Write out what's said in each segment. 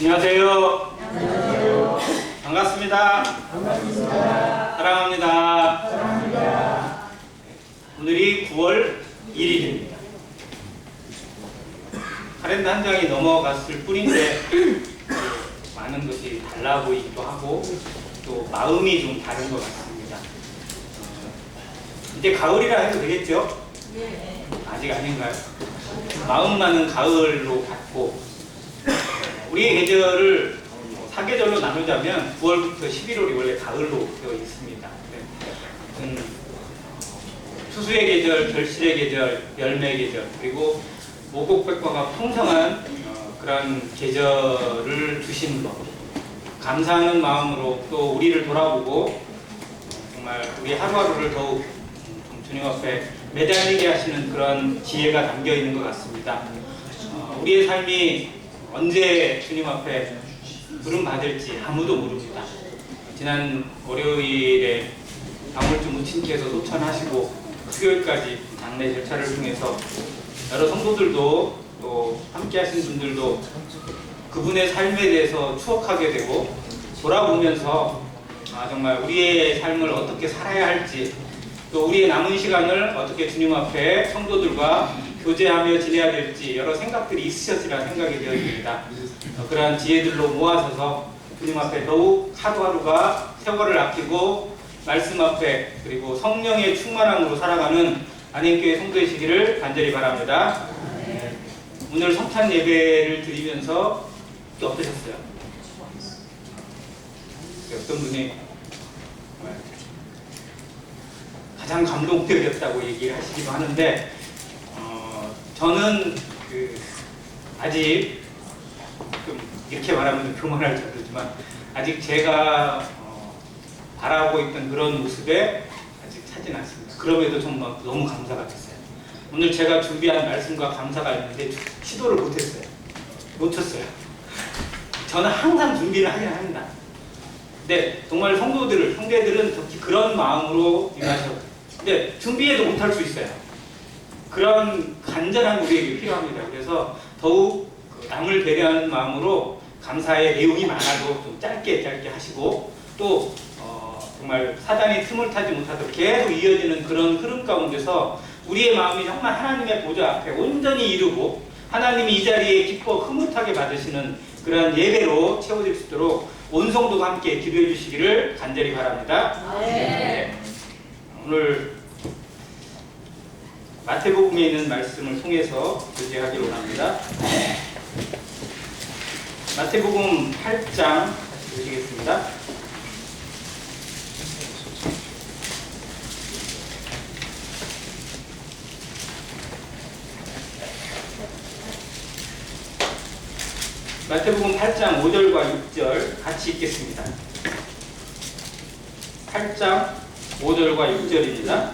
안녕하세요. 안녕하세요. 반갑습니다. 반갑습니다. 사랑합니다. 사랑합니다. 오늘이 9월 1일입니다. 카렌더 한 장이 넘어갔을 뿐인데 많은 것이 달라 보이기도 하고 또 마음이 좀 다른 것 같습니다. 이제 가을이라 해도 되겠죠? 네. 아직 아닌가요? 마음만은 가을로 갔고 우리의 계절을 사계절로 나누자면 9월부터 11월이 원래 가을로 되어 있습니다. 수수의 계절, 결실의 계절, 열매의 계절, 그리고 모국백과가 풍성한 그런 계절을 주신 것, 감사하는 마음으로 또 우리를 돌아보고 정말 우리 하루하루를 더욱 주님 앞에 매달리게 하시는 그런 지혜가 담겨 있는 것 같습니다. 우리의 삶이 언제 주님 앞에 부름 받을지 아무도 모릅니다. 지난 월요일에 방울주 무친께서 소천하시고 수요일까지 장례 절차를 통해서 여러 성도들도 또 함께 하신 분들도 그분의 삶에 대해서 추억하게 되고 돌아보면서 정말 우리의 삶을 어떻게 살아야 할지 또 우리의 남은 시간을 어떻게 주님 앞에 성도들과 교제하며 지내야 될지 여러 생각들이 있으셨으리라 생각이 되어집니다. 그러한 지혜들로 모아서서 주님 앞에 더욱 하루하루가 세월을 아끼고 말씀 앞에 그리고 성령의 충만함으로 살아가는 안행교회 성도이시기를 간절히 바랍니다. 오늘 성찬 예배를 드리면서 또 어떠셨어요? 어떤 분이 가장 감동적이었다고 얘기를 하시기도 하는데 저는 아직 좀 이렇게 말하면 교만할 정도지만 아직 제가 바라고 있던 그런 모습에 아직 차진 않습니다. 그럼에도 정말 너무 감사가 됐어요. 오늘 제가 준비한 말씀과 감사가 있는데 시도를 못했어요. 놓쳤어요. 저는 항상 준비를 하긴 합니다. 근데 정말 성도들을, 형제들은 특히 그런 마음으로 임하셔요. 근데 준비해도 못할 수 있어요. 그런 간절한 우리에게 필요합니다. 그래서 더욱 남을 배려하는 마음으로 감사의 내용이 많아도 좀 짧게 하시고 또 정말 사단이 틈을 타지 못하도록 계속 이어지는 그런 흐름 가운데서 우리의 마음이 정말 하나님의 보좌 앞에 온전히 이루고 하나님이 이 자리에 기뻐 흐뭇하게 받으시는 그런 예배로 채워질 수 있도록 온 성도가 함께 기도해 주시기를 간절히 바랍니다. 네. 오늘 마태복음에 있는 말씀을 통해서 교제하기로 합니다. 마태복음 8장 같이 보시겠습니다. 마태복음 8장 5절과 6절 같이 읽겠습니다. 8장 5절과 6절입니다.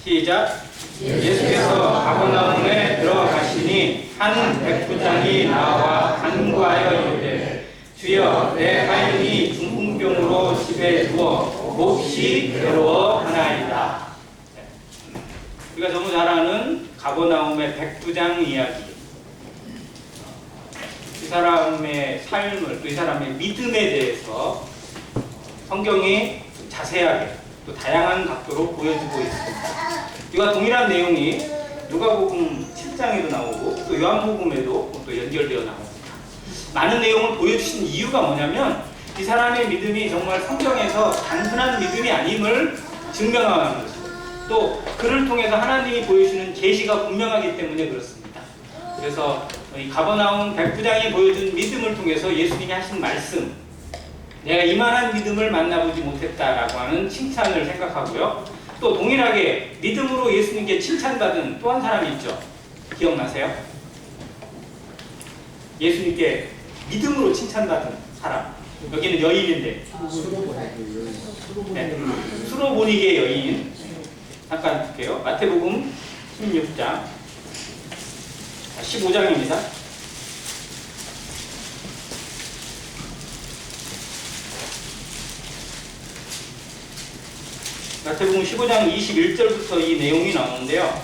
시작. 예수께서 가버나움에 들어가시니 한 백부장이 나와 간구하여 이르되 주여 내 하인이 중풍병으로 집에 누워 몹시 괴로워하나이다. 우리가 너무 잘 아는 가버나움의 백부장 이야기. 이 사람의 삶을 또 이 사람의 믿음에 대해서 성경이 자세하게 또 다양한 각도로 보여주고 있습니다. 이와 동일한 내용이 누가복음 7장에도 나오고 또 요한복음에도 또 연결되어 나옵니다. 많은 내용을 보여주신 이유가 뭐냐면 이 사람의 믿음이 정말 성경에서 단순한 믿음이 아님을 증명하는 것이고 또 그를 통해서 하나님이 보여주시는 계시가 분명하기 때문에 그렇습니다. 그래서 이 가버나움 백부장이 보여준 믿음을 통해서 예수님이 하신 말씀, 내가 이만한 믿음을 만나보지 못했다라고 하는 칭찬을 생각하고요. 또 동일하게 믿음으로 예수님께 칭찬받은 또 한 사람이 있죠. 기억나세요? 예수님께 믿음으로 칭찬받은 사람. 여기는 여인인데 수로보니게 여인. 잠깐 볼게요. 마태복음 16장 15장입니다. 마태복음 15장 21절부터 이 내용이 나오는데요.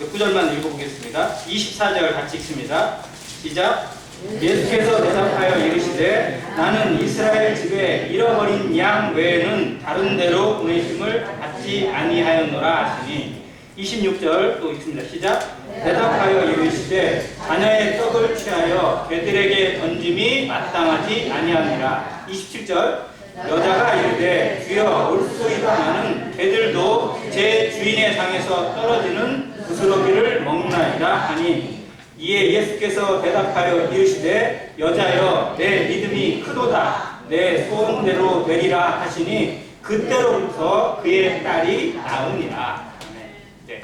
몇 구절만 읽어보겠습니다. 24절 같이 읽습니다. 시작. 예수께서 대답하여 이르시되 나는 이스라엘 집에 잃어버린 양 외에는 다른 데로 보내심을 받지 아니하였노라 하시니 26절 또 있습니다. 시작. 대답하여 이르시되 자녀의 떡을 취하여 개들에게 던짐이 마땅하지 아니하니라. 27절 여자가 이르되 주여 올소이다. 나는 개들도 제 주인의 상에서 떨어지는 부스러기를 먹나이다 하니 이에 예수께서 대답하여 이르시되 여자여 내 믿음이 크도다. 내 소원대로 되리라 하시니 그때로부터 그의 딸이 나으니라. 네.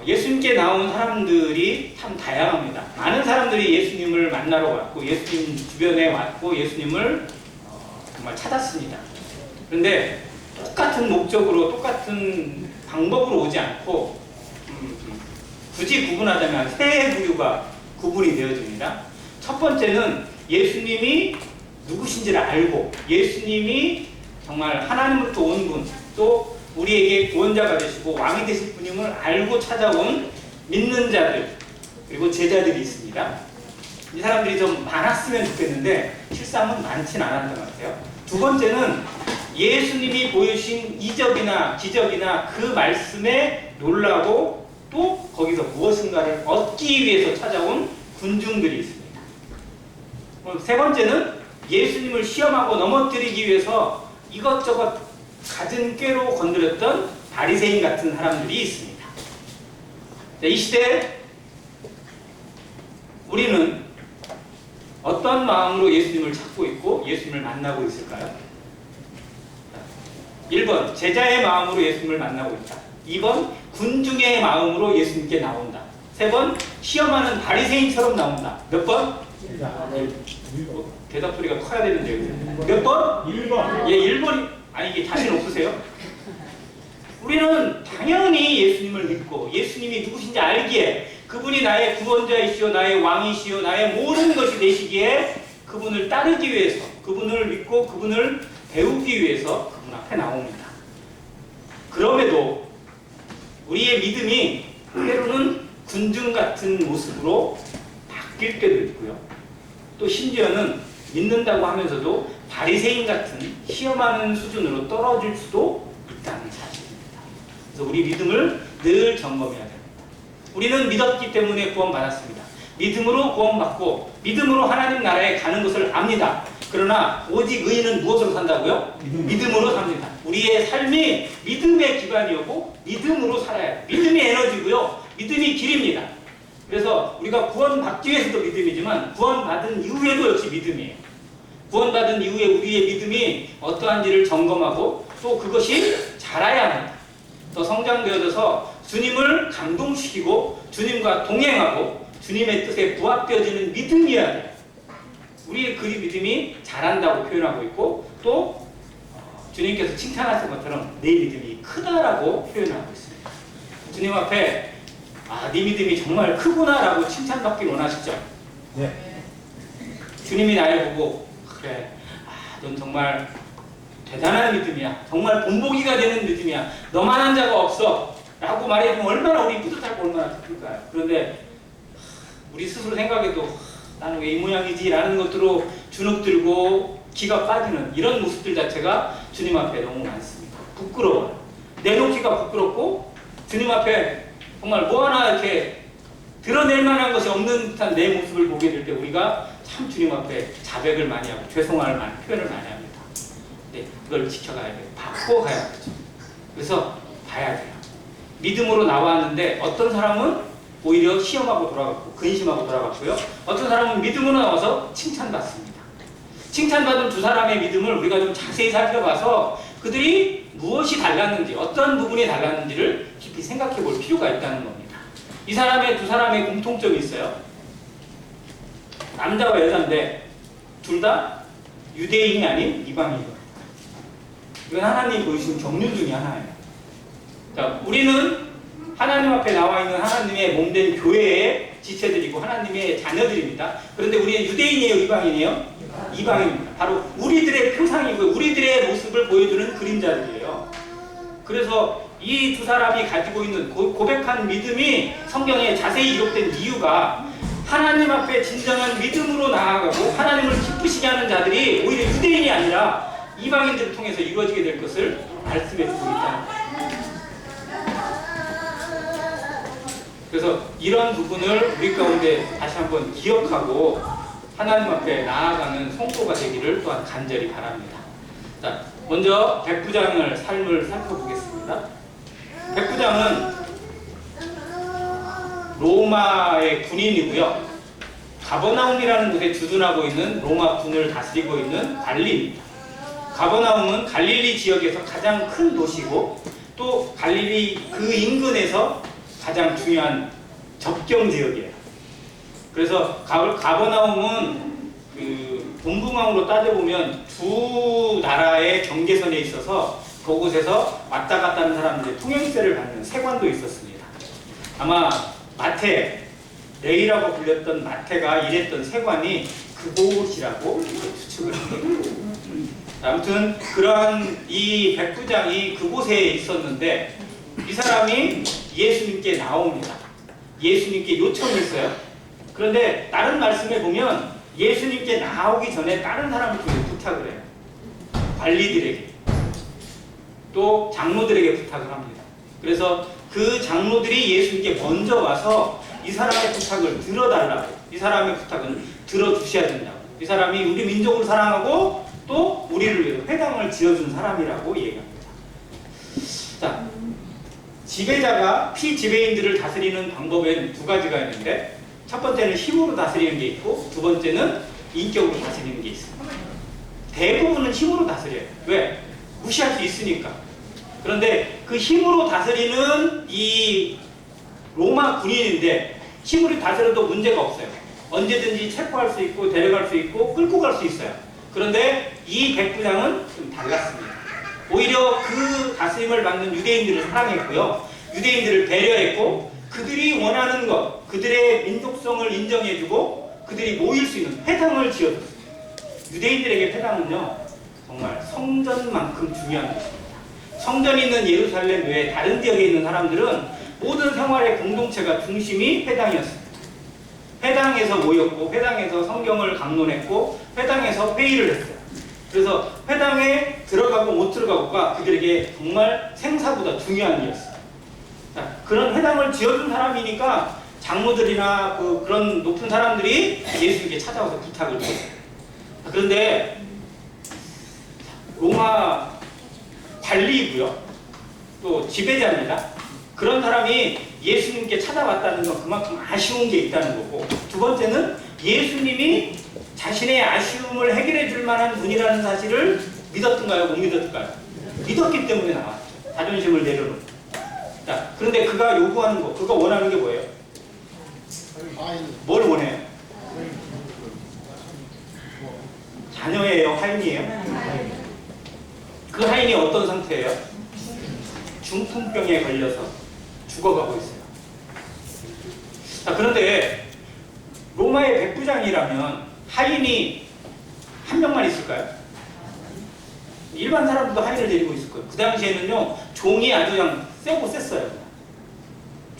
예수님께 나온 사람들이 참 다양합니다. 많은 사람들이 예수님을 만나러 왔고 예수님 주변에 왔고 예수님을 정말 찾았습니다. 그런데 똑같은 목적으로 똑같은 방법으로 오지 않고 굳이 구분하자면 세 부류가 구분이 되어집니다. 첫 번째는 예수님이 누구신지를 알고 예수님이 정말 하나님으로부터 온 분, 또 우리에게 구원자가 되시고 왕이 되실 분임을 알고 찾아온 믿는 자들, 그리고 제자들이 있습니다. 이 사람들이 좀 많았으면 좋겠는데 실상은 많지는 않았던 것 같아요. 두 번째는 예수님이 보여주신 이적이나 기적이나 그 말씀에 놀라고 또 거기서 무엇인가를 얻기 위해서 찾아온 군중들이 있습니다. 세 번째는 예수님을 시험하고 넘어뜨리기 위해서 이것저것 갖은 꾀로 건드렸던 바리새인 같은 사람들이 있습니다. 이 시대에 우리는 어떤 마음으로 예수님을 찾고 있고 예수님을 만나고 있을까요? 1번 제자의 마음으로 예수님을 만나고 있다. 2번 군중의 마음으로 예수님께 나온다. 3번 시험하는 바리새인처럼 나온다. 몇 번? 대답 소리가 커야 되는데요. 몇 번? 1번. 예, 1번. 아니 이게 자신 없으세요? 우리는 당연히 예수님을 믿고 예수님이 누구신지 알기에 그분이 나의 구원자이시오 나의 왕이시오 나의 모든 것이 되시기에 그분을 따르기 위해서 그분을 믿고 그분을 배우기 위해서 그분 앞에 나옵니다. 그럼에도 우리의 믿음이 때로는 군중 같은 모습으로 바뀔 때도 있고요. 또 심지어는 믿는다고 하면서도 바리새인 같은 시험하는 수준으로 떨어질 수도 있다는 사실입니다. 그래서 우리 믿음을 늘 점검해야 됩니다. 우리는 믿었기 때문에 구원받았습니다. 믿음으로 구원받고 믿음으로 하나님 나라에 가는 것을 압니다. 그러나 오직 의인은 무엇으로 산다고요? 믿음으로 삽니다. 우리의 삶이 믿음의 기반이었고 믿음으로 살아야 해요. 믿음이 에너지고요. 믿음이 길입니다. 그래서 우리가 구원받기 위해서도 믿음이지만 구원받은 이후에도 역시 믿음이에요. 구원받은 이후에 우리의 믿음이 어떠한지를 점검하고 또 그것이 자라야만 더 성장되어져서 주님을 감동시키고 주님과 동행하고 주님의 뜻에 부합되어지는 믿음이어야 돼요. 우리의 그 믿음이 자란다고 표현하고 있고 또 주님께서 칭찬하신 것처럼 내 믿음이 크다라고 표현하고 있습니다. 주님 앞에 네 믿음이 정말 크구나라고 칭찬받기 원하시죠? 네. 주님이 나를 보고 그래, 넌 정말 대단한 믿음이야. 정말 본보기가 되는 믿음이야. 너만한 자가 없어. 라고 말해주면 얼마나 우리 뿌듯하고 얼마나 기쁠까요? 그런데 우리 스스로 생각해도 나는 왜 이 모양이지? 라는 것들로 주눅들고 기가 빠지는 이런 모습들 자체가 주님 앞에 너무 많습니다. 부끄러워요. 내놓기가 부끄럽고 주님 앞에 정말 뭐 하나 이렇게 드러낼 만한 것이 없는 듯한 내 모습을 보게 될 때 우리가 참 주님 앞에 자백을 많이 하고 죄송할 만한 표현을 많이 합니다. 네, 그걸 지켜가야 돼요. 바꿔 가야 되죠. 그래서 봐야 돼요. 믿음으로 나왔는데 어떤 사람은 오히려 시험하고 돌아갔고 근심하고 돌아갔고요. 어떤 사람은 믿음으로 나와서 칭찬받습니다. 칭찬받은 두 사람의 믿음을 우리가 좀 자세히 살펴봐서 그들이 무엇이 달랐는지 어떤 부분이 달랐는지를 깊이 생각해 볼 필요가 있다는 겁니다. 이 사람의 두 사람의 공통점이 있어요. 남자와 여자인데 둘 다 유대인이 아닌 이방인이에요. 이건 하나님이 보여주신 경륜 중에 하나예요. 자, 우리는 하나님 앞에 나와 있는 하나님의 몸된 교회의 지체들이고 하나님의 자녀들입니다. 그런데 우리는 유대인이에요, 이방인이에요? 이방인입니다. 바로 우리들의 표상이고 우리들의 모습을 보여주는 그림자들이에요. 그래서 이 두 사람이 가지고 있는 고백한 믿음이 성경에 자세히 기록된 이유가 하나님 앞에 진정한 믿음으로 나아가고 하나님을 기쁘시게 하는 자들이 오히려 유대인이 아니라 이방인들을 통해서 이루어지게 될 것을 말씀해 주고 있다. 그래서 이런 부분을 우리 가운데 다시 한번 기억하고 하나님 앞에 나아가는 성도가 되기를 또한 간절히 바랍니다. 자, 먼저 백부장의 삶을 살펴보겠습니다. 백부장은 로마의 군인이고요. 가버나움이라는 곳에 주둔하고 있는 로마 군을 다스리고 있는 관리입니다. 가버나움은 갈릴리 지역에서 가장 큰 도시고 또 갈릴리 그 인근에서 가장 중요한 접경 지역이에요. 그래서 가버나움은 그 동북왕으로 따져보면 두 나라의 경계선에 있어서 그곳에서 왔다 갔다 하는 사람들의 통행세를 받는 세관도 있었습니다. 아마 마태, 레이라고 불렸던 마태가 일했던 세관이 그곳이라고 추측을 합니다. 아무튼 그러한 이 백부장이 그곳에 있었는데 이 사람이 예수님께 나옵니다. 예수님께 요청을 했어요. 그런데 다른 말씀에 보면 예수님께 나오기 전에 다른 사람을 부탁을 해요. 관리들에게 또 장로들에게 부탁을 합니다. 그래서 그 장로들이 예수님께 먼저 와서 이 사람의 부탁을 들어달라고, 이 사람의 부탁은 들어주셔야 된다고, 이 사람이 우리 민족을 사랑하고 또 우리를 위해서 회당을 지어준 사람이라고 얘기합니다. 자, 지배자가 피지배인들을 다스리는 방법에는 두 가지가 있는데 첫 번째는 힘으로 다스리는 게 있고 두 번째는 인격으로 다스리는 게 있습니다. 대부분은 힘으로 다스려요. 왜? 무시할 수 있으니까. 그런데 그 힘으로 다스리는 이 로마 군인인데 힘으로 다스려도 문제가 없어요. 언제든지 체포할 수 있고 데려갈 수 있고 끌고 갈 수 있어요. 그런데 이 백부장은 좀 달랐습니다. 오히려 그 다스림을 받는 유대인들을 사랑했고요. 유대인들을 배려했고 그들이 원하는 것, 그들의 민족성을 인정해주고 그들이 모일 수 있는 회당을 지어줬습니다. 유대인들에게 회당은요 정말 성전만큼 중요한 것입니다. 성전이 있는 예루살렘 외에 다른 지역에 있는 사람들은 모든 생활의 공동체가 중심이 회당이었습니다. 회당에서 모였고 회당에서 성경을 강론했고 회당에서 회의를 했어요. 그래서 회당에 들어가고 못 들어가고가 그들에게 정말 생사보다 중요한 일이었어요. 자, 그런 회당을 지어준 사람이니까 장로들이나 그런 높은 사람들이 예수님께 찾아와서 부탁을 드렸어요. 그런데 로마 관리이고요. 또 지배자입니다. 그런 사람이 예수님께 찾아왔다는 건 그만큼 아쉬운 게 있다는 거고 두 번째는 예수님이 자신의 아쉬움을 해결해 줄 만한 분이라는 사실을 믿었던가요? 못 믿었던가요? 믿었기 때문에 나왔죠. 자존심을 내려놓고. 자, 그런데 그가 요구하는 거, 그가 원하는 게 뭐예요? 뭘 원해요? 자녀예요? 하인이에요? 그 하인이 어떤 상태예요? 중풍병에 걸려서 죽어가고 있어요. 자, 그런데 로마의 백부장이라면 하인이 한 명만 있을까요? 일반 사람들도 하인을 데리고 있을 거예요. 그 당시에는요 종이 아주 그냥 세고 셌어요.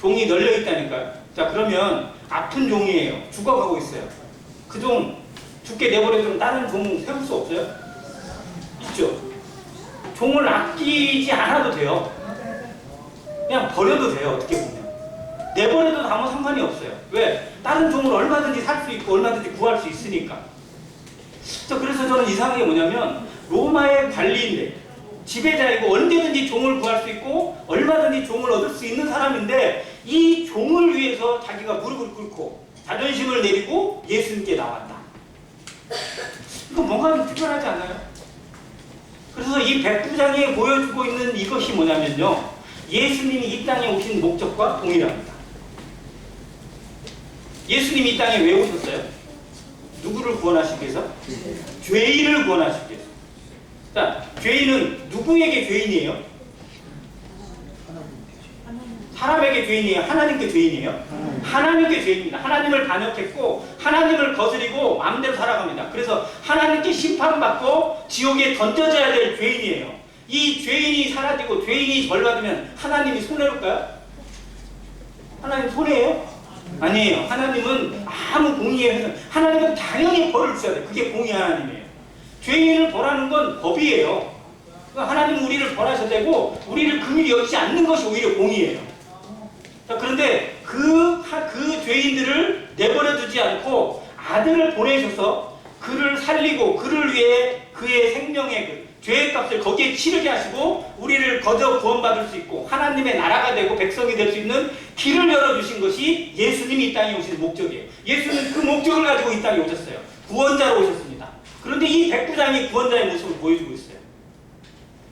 종이 널려 있다니까요. 자, 그러면 아픈 종이에요. 죽어가고 있어요. 그 종 죽게 내버려두면 다른 종 세울 수 없어요? 있죠. 종을 아끼지 않아도 돼요. 그냥 버려도 돼요. 어떻게 보면 내버려도 아무 상관이 없어요. 왜? 다른 종을 얼마든지 살 수 있고 얼마든지 구할 수 있으니까. 그래서 저는 이상한 게 뭐냐면 로마의 관리인데 지배자이고 언제든지 종을 구할 수 있고 얼마든지 종을 얻을 수 있는 사람인데 이 종을 위해서 자기가 무릎을 꿇고 자존심을 내리고 예수님께 나왔다. 이거 뭔가 좀 특별하지 않나요? 그래서 이 백부장이 보여주고 있는 이것이 뭐냐면요 예수님이 이 땅에 오신 목적과 동일합니다. 예수님이 이 땅에 왜 오셨어요? 누구를 구원하시기 위해서? 죄인을 구원하시기 위해서. 자, 죄인은 누구에게 죄인이에요? 사람에게 죄인이에요? 하나님께 죄인이에요? 하나님께 죄인입니다. 하나님을 반역했고 하나님을 거스리고 마음대로 살아갑니다. 그래서 하나님께 심판받고 지옥에 던져져야 될 죄인이에요. 이 죄인이 사라지고 죄인이 벌 받으면 하나님이 손해올까요? 하나님 손해예요? 아니에요. 하나님은 아무 공의에 하나님은 당연히 벌을 주셔야 돼요. 그게 공의 하나님이에요. 죄인을 벌하는 건 법이에요. 하나님은 우리를 벌하셔야 되고 우리를 긍휼히 여기지 않는 것이 오히려 공의예요. 자, 그런데 그 죄인들을 내버려 두지 않고 아들을 보내셔서 그를 살리고 그를 위해 그의 생명의 죄의 값을 거기에 치르게 하시고 우리를 거저 구원받을 수 있고 하나님의 나라가 되고 백성이 될 수 있는 길을 열어주신 것이 예수님이 이 땅에 오신 목적이에요. 예수는 그 목적을 가지고 이 땅에 오셨어요. 구원자로 오셨습니다. 그런데 이 백부장이 구원자의 모습을 보여주고 있어요.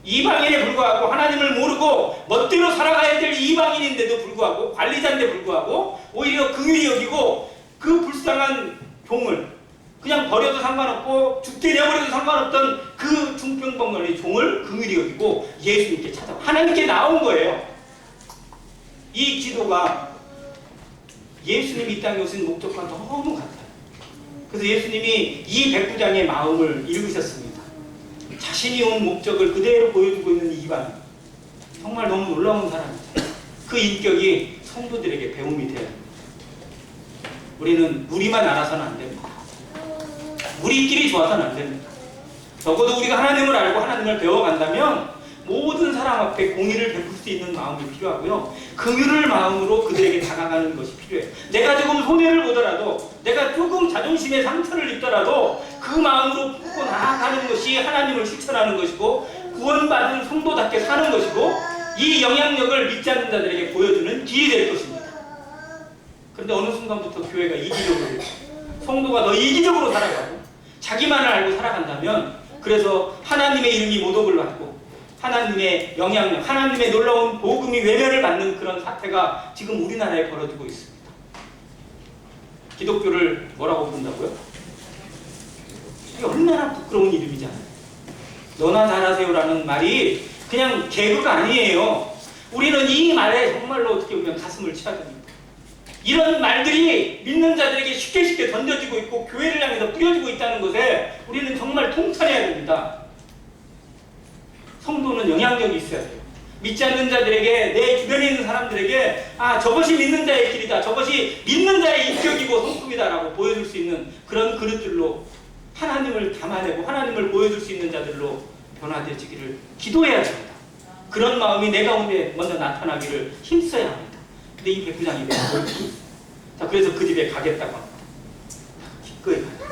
이방인에 불구하고 하나님을 모르고 멋대로 살아가야 될 이방인인데도 불구하고 관리자인데 불구하고 오히려 긍휼히 여기고 그 불쌍한 종을 그냥 버려도 상관없고 죽게 내버려도 상관없던 그 중병병원의 종을 긍휼히 여기고 예수님께 찾아와 하나님께 나온 거예요. 이 기도가 예수님이 이 땅에 오신 목적과 너무 같아요. 그래서 예수님이 이 백부장의 마음을 읽으셨습니다. 자신이 온 목적을 그대로 보여주고 있는 이방인, 정말 너무 놀라운 사람이죠. 그 인격이 성도들에게 배움이 돼야 합니다. 우리는 우리만 알아서는 안 됩니다. 우리끼리 좋아서는 안 됩니다. 적어도 우리가 하나님을 알고 하나님을 배워간다면 모든 사람 앞에 공의를 베풀 수 있는 마음이 필요하고요. 긍휼을 마음으로 그들에게 다가가는 것이 필요해요. 내가 조금 손해를 보더라도 내가 조금 자존심의 상처를 입더라도 그 마음으로 품고 나아가는 것이 하나님을 실천하는 것이고 구원받은 성도답게 사는 것이고 이 영향력을 믿지 않는 자들에게 보여주는 길이 될 것입니다. 그런데 어느 순간부터 교회가 이기적으로 성도가 더 이기적으로 살아가고 자기만을 알고 살아간다면 그래서 하나님의 이름이 모독을 받고 하나님의 영향력, 하나님의 놀라운 복음이 외면을 받는 그런 사태가 지금 우리나라에 벌어지고 있습니다. 기독교를 뭐라고 부른다고요? 이게 얼마나 부끄러운 이름이잖아요. 너나 잘하세요라는 말이 그냥 개그가 아니에요. 우리는 이 말에 정말로 어떻게 보면 가슴을 치야 됩니다. 이런 말들이 믿는 자들에게 쉽게 던져지고 있고 교회를 향해서 뿌려지고 있다는 것에 우리는 정말 통찰해야 됩니다. 성도는 영향력이 있어야 돼요. 믿지 않는 자들에게, 내 주변에 있는 사람들에게 저것이 믿는 자의 길이다, 저것이 믿는 자의 인격이고 성품이다라고 보여줄 수 있는 그런 그릇들로 하나님을 담아내고 하나님을 보여줄 수 있는 자들로 변화되지기를 기도해야 됩니다. 그런 마음이 내 가운데 먼저 나타나기를 힘써야 합니다. 근데 이 백부장이 왜 보여주고 있어요? 자, 그래서 그 집에 가겠다고 합니다. 기꺼이 가요.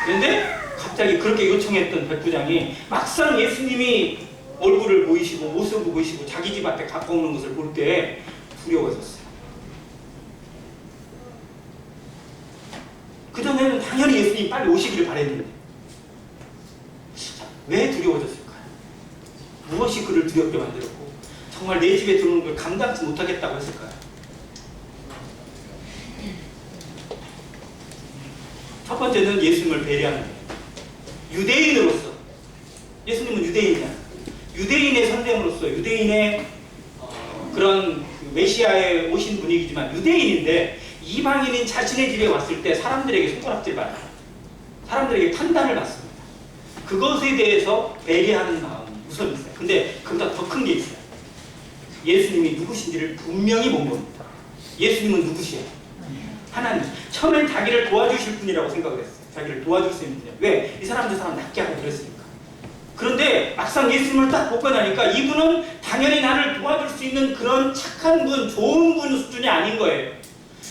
그런데 갑자기 그렇게 요청했던 백부장이 막상 예수님이 얼굴을 보이시고 모습을 보이시고 자기 집 앞에 가까우는 것을 볼 때 두려워졌어요. 그전에는 당연히 예수님이 빨리 오시기를 바랬는데 왜 두려워졌을까요? 무엇이 그를 두렵게 만들었고 정말 내 집에 들어오는 걸 감당치 못하겠다고 했을까요? 첫 번째는 예수님을 배려하는 거예요. 유대인으로서, 예수님은 유대인이잖아요. 유대인의 선생으로서 유대인의 그런 메시아에 오신 분이지만 유대인인데 이방인인 자신의 집에 왔을 때 사람들에게 손가락질 받아요. 사람들에게 판단을 받습니다. 그것에 대해서 배려하는 마음이 우선 있어요. 근데 그보다 더 큰 게 있어요. 예수님이 누구신지를 분명히 본 겁니다. 예수님은 누구시에요? 하나님. 처음엔 자기를 도와주실 분이라고 생각을 했어요. 자기를 도와줄 수 있는 분이에요. 왜? 이 사람 저 사람 낫게 하고 그랬으니까. 그런데 막상 예수님을 딱 보고 나니까 이분은 당연히 나를 도와줄 수 있는 그런 착한 분, 좋은 분 수준이 아닌 거예요.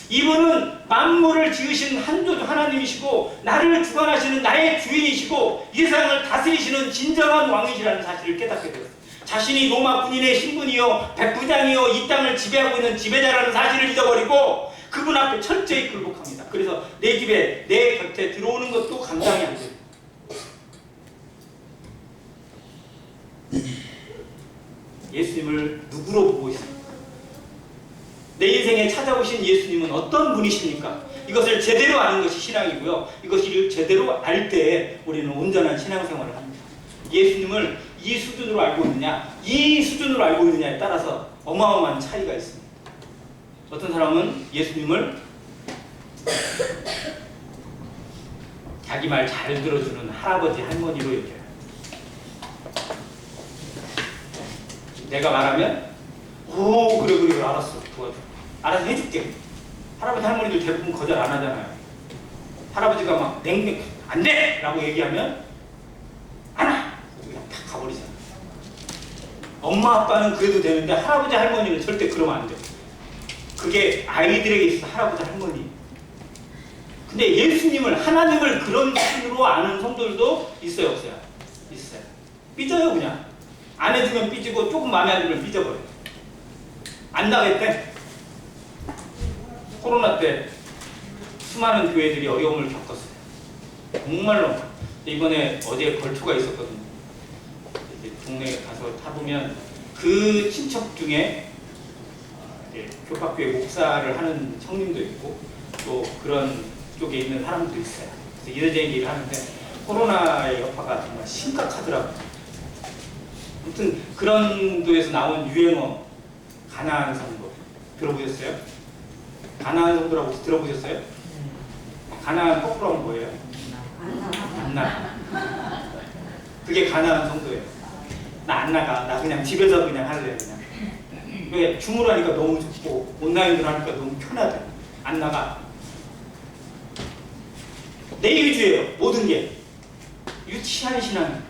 이분은 만물을 지으신 한조주 하나님이시고 나를 주관하시는 나의 주인이시고 이 세상을 다스리시는 진정한 왕이시라는 사실을 깨닫게 되었어요. 자신이 로마 군인의 신분이요 백부장이요 이 땅을 지배하고 있는 지배자라는 사실을 잊어버리고 그분 앞에 철저히 굴복합니다. 그래서 내 집에 내 곁에 들어오는 것도 감당이 안 돼요. 예수님을 누구로 보고 있습니까? 내 인생에 찾아오신 예수님은 어떤 분이십니까? 이것을 제대로 아는 것이 신앙이고요. 이것을 제대로 알 때 우리는 온전한 신앙생활을 합니다. 예수님을 이 수준으로 알고 있느냐, 이 수준으로 알고 있느냐에 따라서 어마어마한 차이가 있습니다. 어떤 사람은 예수님을 자기 말 잘 들어주는 할아버지, 할머니로 얘기해요. 내가 말하면 오 그래 알았어 도와줘 알아서 해줄게 할아버지 할머니들 대부분 거절 안 하잖아요. 할아버지가 막 냉랭 안 돼! 라고 얘기하면 안 와! 그냥 탁 가버리잖아. 엄마 아빠는 그래도 되는데 할아버지 할머니는 절대 그러면 안 돼요. 그게 아이들에게 있어서 할아버지 할머니. 근데 예수님을, 하나님을 그런 식으로 아는 성도들도 있어요, 없어요? 있어요. 삐져요, 그냥. 안 해주면 삐지고 조금 마음에 안 들면 삐져버려요. 안 나겠대? 코로나 때 수많은 교회들이 어려움을 겪었어요. 정말로. 이번에 어디에 걸투가 있었거든요. 이제 동네에 가서 타보면 그 친척 중에 교파교회 목사를 하는 형님도 있고 또 그런 쪽에 있는 사람도 있어요. 그래서 이래저래 일을 하는데 코로나의 여파가 정말 심각하더라고요. 아무튼 그런 도에서 나온 유행어 가나안 성도 들어보셨어요? 가나안 성도라고 혹시 들어보셨어요? 가나안 거꾸로 하면 뭐예요? 안 나가. 그게 가나안 성도예요. 나 안 나가. 나 그냥 집에서 그냥 할래 그냥. 왜? 줌으로 하니까 너무 좋고 온라인으로 하니까 너무 편하대. 안 나가. 내 위주예요. 모든 게. 유치한 신앙.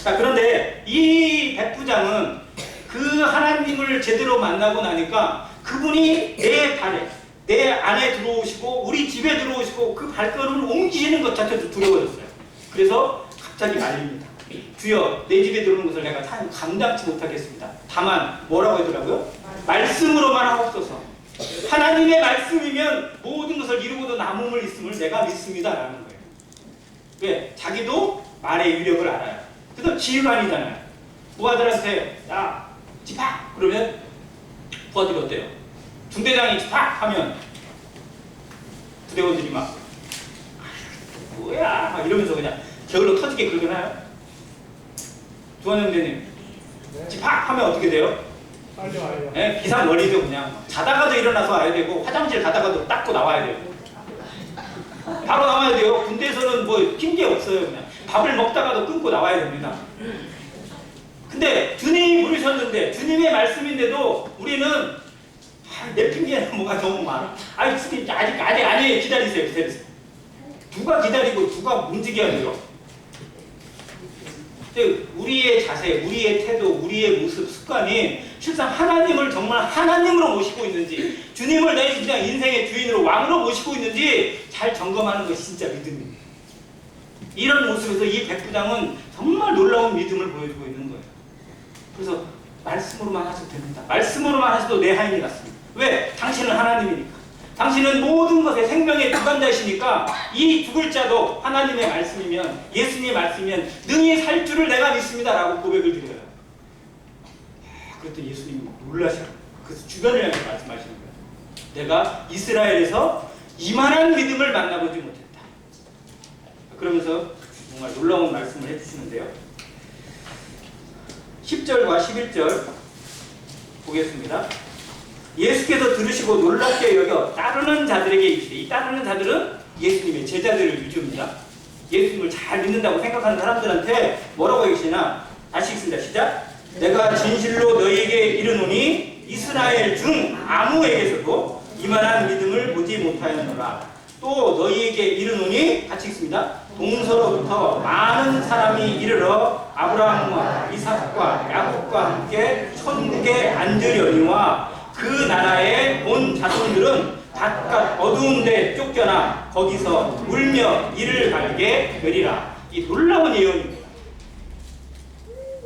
자, 그런데 이 백부장은 그 하나님을 제대로 만나고 나니까 그분이 내 발에, 내 안에 들어오시고 우리 집에 들어오시고 그 발걸음을 옮기시는 것 자체도 두려워졌어요. 그래서 갑자기 말립니다. 주여, 내 집에 들어오는 것을 내가 감당치 못하겠습니다. 다만 뭐라고 하더라고요? 말씀으로만 하옵소서. 하나님의 말씀이면 모든 것을 이루고도 남음을 있음을 내가 믿습니다 라는 거예요. 왜? 자기도 말의 위력을 알아요. 그래서 지휘관이잖아요. 부하들한테 야 집합! 그러면 부하들이 어때요? 중대장이 집합! 하면 부대원들이 막 뭐야 막 이러면서 그냥 게을러 터지게 긁어놔요. 주원영대님 집합! 하면 어떻게 돼요? 빨리 와요. 네, 비상머리죠. 그냥 자다가도 일어나서 와야 되고 화장실 가다가도 닦고 나와야 돼요. 바로 나와야 돼요. 군대에서는 뭐 핑계 없어요. 그냥 밥을 먹다가도 끊고 나와야 됩니다. 근데 주님이 부르셨는데 주님의 말씀인데도 우리는 내 핑계는 뭐가 너무 많아. 아니 주님 아직 아니에요. 기다리세요. 누가 기다리고 누가 움직여야 돼요. 우리의 자세, 우리의 태도, 우리의 모습, 습관이 실상 하나님을 정말 하나님으로 모시고 있는지 주님을 내 그냥 인생의 주인으로 왕으로 모시고 있는지 잘 점검하는 것이 진짜 믿음입니다. 이런 모습에서 이 백부장은 정말 놀라운 믿음을 보여주고 있는 거예요. 그래서 말씀으로만 하셔도 됩니다. 말씀으로만 하셔도 내 하인이 같습니다. 왜? 당신은 하나님이니까. 당신은 모든 것의 생명의 주관자이시니까 이 두 글자도 하나님의 말씀이면 예수님의 말씀이면 능히 살 줄을 내가 믿습니다 라고 고백을 드려요. 그랬더니 예수님이 놀라셔요. 그래서 주변을 향해 말씀하시는 거예요. 내가 이스라엘에서 이만한 믿음을 만나보지 못했다. 그러면서 정말 놀라운 말씀을 해주시는데요. 10절과 11절 보겠습니다. 예수께서 들으시고 놀랍게 여겨 따르는 자들에게 이르시되, 이 따르는 자들은 예수님의 제자들을 위주입니다. 예수님을 잘 믿는다고 생각하는 사람들한테 뭐라고 얘기하시나? 다시 읽습니다. 시작. 내가 진실로 너희에게 이르노니 이스라엘 중 아무에게서도 이만한 믿음을 보지 못하였노라. 또 너희에게 이르노니, 같이 읽습니다. 동서로부터 많은 사람이 이르러 아브라함과 이삭과 야곱과 함께 천국에 앉으려니와 그 나라의 온 자손들은 바깥 어두운 데 쫓겨나 거기서 울며 이를 갈게 되리라. 이 놀라운 예언입니다.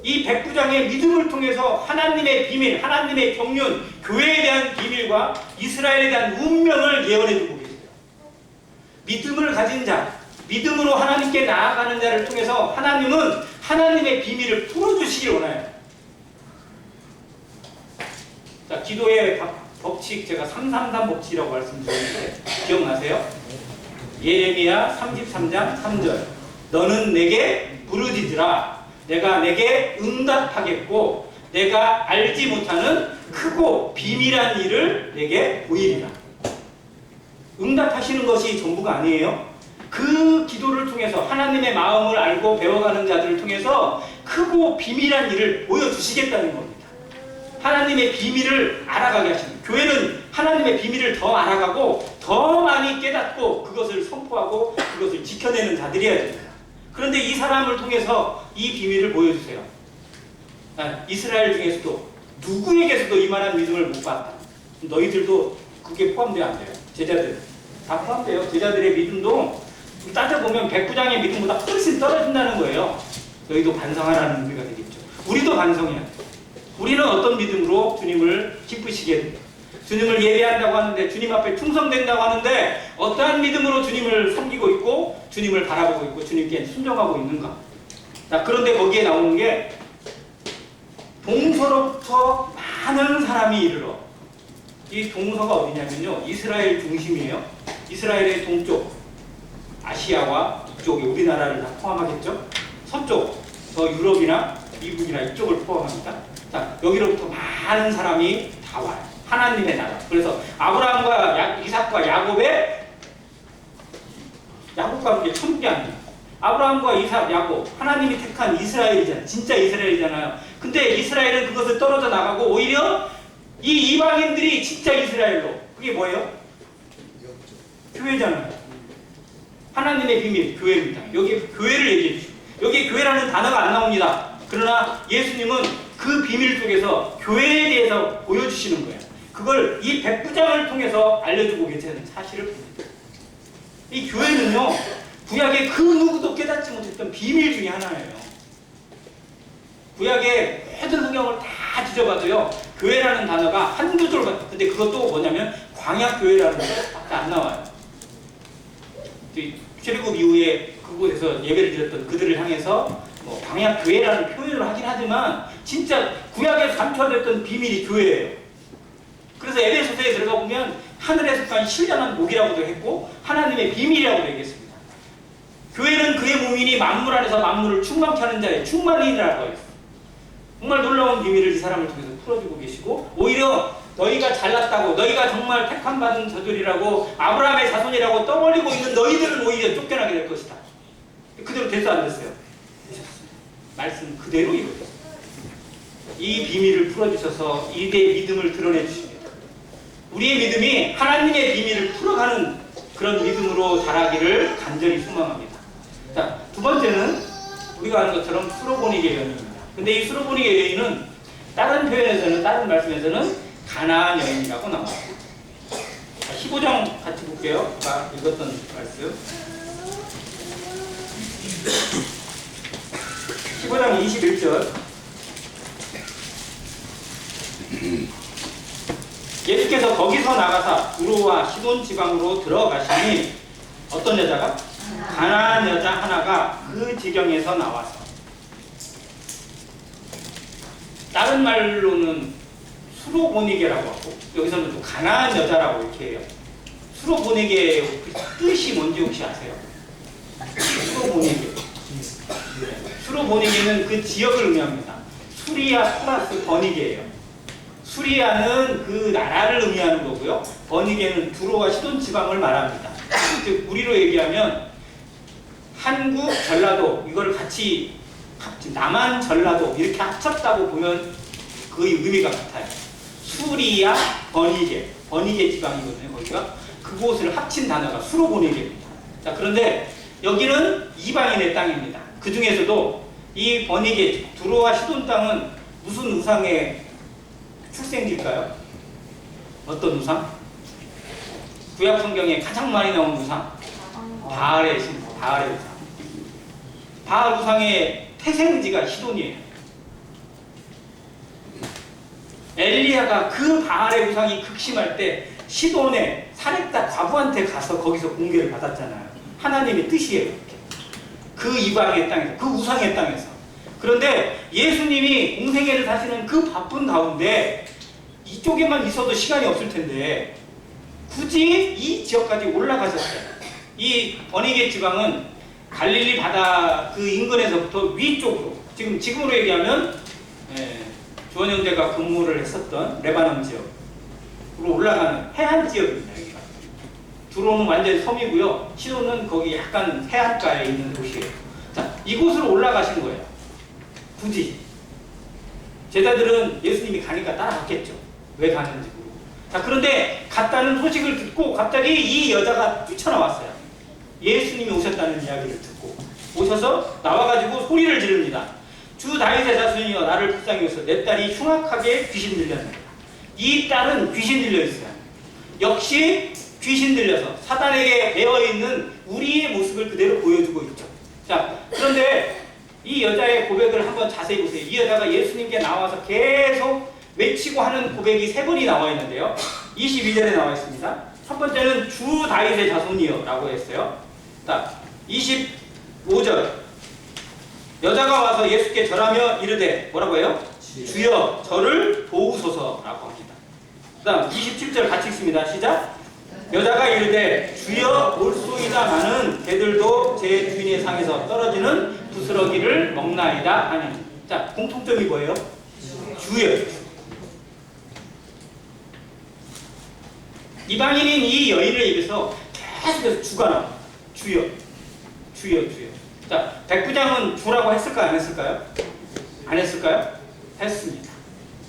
이 백부장의 믿음을 통해서 하나님의 비밀, 하나님의 경륜, 교회에 대한 비밀과 이스라엘에 대한 운명을 예언해주고 계세요. 믿음을 가진 자, 믿음으로 하나님께 나아가는 자를 통해서 하나님은 하나님의 비밀을 풀어주시길 원해요. 자, 기도의 법칙, 제가 333 법칙이라고 말씀드렸는데 기억나세요? 예레미야 33장 3절. 너는 내게 부르짖으라. 내가 내게 응답하겠고 내가 알지 못하는 크고 비밀한 일을 내게 보이리라. 응답하시는 것이 전부가 아니에요. 그 기도를 통해서 하나님의 마음을 알고 배워가는 자들을 통해서 크고 비밀한 일을 보여주시겠다는 겁니다. 하나님의 비밀을 알아가게 하시는, 교회는 하나님의 비밀을 더 알아가고 더 많이 깨닫고 그것을 선포하고 그것을 지켜내는 자들이어야 됩니다. 그런데 이 사람을 통해서 이 비밀을 보여주세요. 이스라엘 중에서도 누구에게서도 이만한 믿음을 못 봤다. 너희들도 그게 포함돼야 안 돼요. 제자들 다 포함돼요. 제자들의 믿음도 따져보면 백부장의 믿음보다 훨씬 떨어진다는 거예요. 너희도 반성하라는 의미가 되겠죠. 우리도 반성해야 돼요. 우리는 어떤 믿음으로 주님을 기쁘시게 됩니까? 주님을 예배한다고 하는데, 주님 앞에 충성된다고 하는데 어떠한 믿음으로 주님을 섬기고 있고 주님을 바라보고 있고 주님께 순종하고 있는가? 그런데 거기에 나오는 게 동서로부터 많은 사람이 이르러. 이 동서가 어디냐면요, 이스라엘 중심이에요. 이스라엘의 동쪽, 아시아와 이쪽에 우리나라를 다 포함하겠죠. 서쪽, 저 유럽이나 미국이나 이쪽을 포함합니다. 자, 여기로부터 많은 사람이 다 와요. 하나님의 나라. 그래서 아브라함과 이삭과 야곱과 함께 천국이 아니에요. 아브라함과 이삭, 야곱, 하나님이 택한 이스라엘이잖아요. 진짜 이스라엘이잖아요. 근데 이스라엘은 그것을 떨어져 나가고 오히려 이 이방인들이 진짜 이스라엘로. 그게 뭐예요? 교회잖아요. 하나님의 비밀, 교회입니다. 여기 교회를 얘기해 주시고, 여기 교회라는 단어가 안 나옵니다. 그러나 예수님은 그 비밀 속에서 교회에 대해서 보여주시는 거예요. 그걸 이 백부장을 통해서 알려주고 계시는 사실을 봅니다. 이 교회는요, 구약의 그 누구도 깨닫지 못했던 비밀 중에 하나예요. 구약의 모든 성경을 다 뒤져봐도요, 교회라는 단어가 한 구절 같아요. 근데 그것도 뭐냐면 광야교회라는 것밖에 안 나와요. 출애굽 이후에 그곳에서 예배를 드렸던 그들을 향해서 광야교회라는 표현을 하긴 하지만 진짜 구약에 감춰졌던 비밀이 교회예요. 그래서 에베소서에 들어가 보면 하늘에 속한 신령한 목이라고도 했고 하나님의 비밀이라고도 얘기했습니다. 교회는 그의 몸이니 만물 안에서 만물을 충만케 하는 자의 충만인이라고 했어요. 정말 놀라운 비밀을 이 사람을 통해서 풀어주고 계시고, 오히려 너희가 잘났다고, 너희가 정말 택함받은 자들이라고, 아브라함의 자손이라고 떠벌리고 있는 너희들은 오히려 쫓겨나게 될 것이다. 그대로 됐어 안 됐어요? 말씀 그대로 이루어졌어요. 이 비밀을 풀어주셔서 이대의 믿음을 드러내 주십니다. 우리의 믿음이 하나님의 비밀을 풀어가는 그런 믿음으로 자라기를 간절히 소망합니다. 자, 두 번째는 우리가 아는 것처럼 수로보니게 여인입니다. 근데 이 수로보니게 여인은 다른 표현에서는, 다른 말씀에서는 가나안 여인이라고 나와요. 15장 같이 볼게요. 아까 읽었던 말씀. 15장 21절. 예수께서 거기서 나가사 두로와 시돈 지방으로 들어가시니 어떤 여자가? 가나안 여자 하나가 그 지경에서 나와서. 다른 말로는 수로보니게라고 하고, 여기서는 또 가나안 여자라고 이렇게 해요. 수로보니게의 뜻이 뭔지 혹시 아세요? 수로보니게. 수로보니게는 그 지역을 의미합니다. 수리아 플러스 버니게예요. 수리아는 그 나라를 의미하는 거고요. 버니게는 두로와 시돈 지방을 말합니다. 즉 우리로 얘기하면 한국, 전라도 이걸 같이 남한, 전라도 이렇게 합쳤다고 보면 그 의미가 같아요. 수리아, 버니게 지방이거든요. 거기가 그곳을 합친 단어가 수로보니게입니다. 자, 그런데 여기는 이방인의 땅입니다. 그 중에서도 이 버니게, 두로와 시돈 땅은 무슨 우상의 출생지일까요? 어떤 우상? 구약 성경에 가장 많이 나온 우상, 바알의 신, 바알의 우상. 바알 우상의 태생지가 시돈이에요. 엘리야가 그 바알의 우상이 극심할 때 시돈의 사렙다 과부한테 가서 거기서 공개를 받았잖아요. 하나님의 뜻이에요. 그 이방의 땅에서, 그 우상의 땅에서. 그런데 예수님이 공생애를 사시는 그 바쁜 가운데 이쪽에만 있어도 시간이 없을 텐데 굳이 이 지역까지 올라가셨어요. 이 버니게 지방은 갈릴리 바다 그 인근에서부터 위쪽으로, 지금으로 얘기하면 주원 형제가 근무를 했었던 레바논 지역으로 올라가는 해안 지역입니다. 여기가. 두로는 완전히 섬이고요. 시돈은 거기 약간 해안가에 있는 도시예요. 자, 이곳으로 올라가신 거예요. 굳이. 제자들은 예수님이 가니까 따라갔겠죠. 왜 가는지 모르고. 자, 그런데 갔다는 소식을 듣고 갑자기 이 여자가 뛰쳐나왔어요. 예수님이 오셨다는 이야기를 듣고 오셔서 나와가지고 소리를 지릅니다. 주 다윗의 자손이여 나를 불쌍히 여기소. 내 딸이 흉악하게 귀신 들렸네. 이 딸은 귀신 들려 있어요. 역시 귀신 들려서 사단에게 배어있는 우리의 모습을 그대로 보여주고 있죠. 자, 그런데 이 여자의 고백을 한번 자세히 보세요. 이 여자가 예수님께 나와서 계속 외치고 하는 고백이 3번이 나와 있는데요. 22절에 나와 있습니다. 첫 번째는 주 다윗의 자손이여 라고 했어요. 자, 25절 여자가 와서 예수께 절하며 이르되 뭐라고 해요? 주여 저를 도우소서 라고 합니다. 그 다음 27절 같이 읽습니다. 시작. 여자가 이르되 주여 올소이다마는 개들도 제 주인의 상에서 떨어지는 부스러기를 먹나이다 하니. 자, 공통점이 뭐예요? 주여. 이방인인 이 여인을 입에서 계속해서 주가 나와. 주여, 주여, 주여. 자, 백부장은 주라고 했을까요? 안 했을까요? 안 했을까요? 했습니다.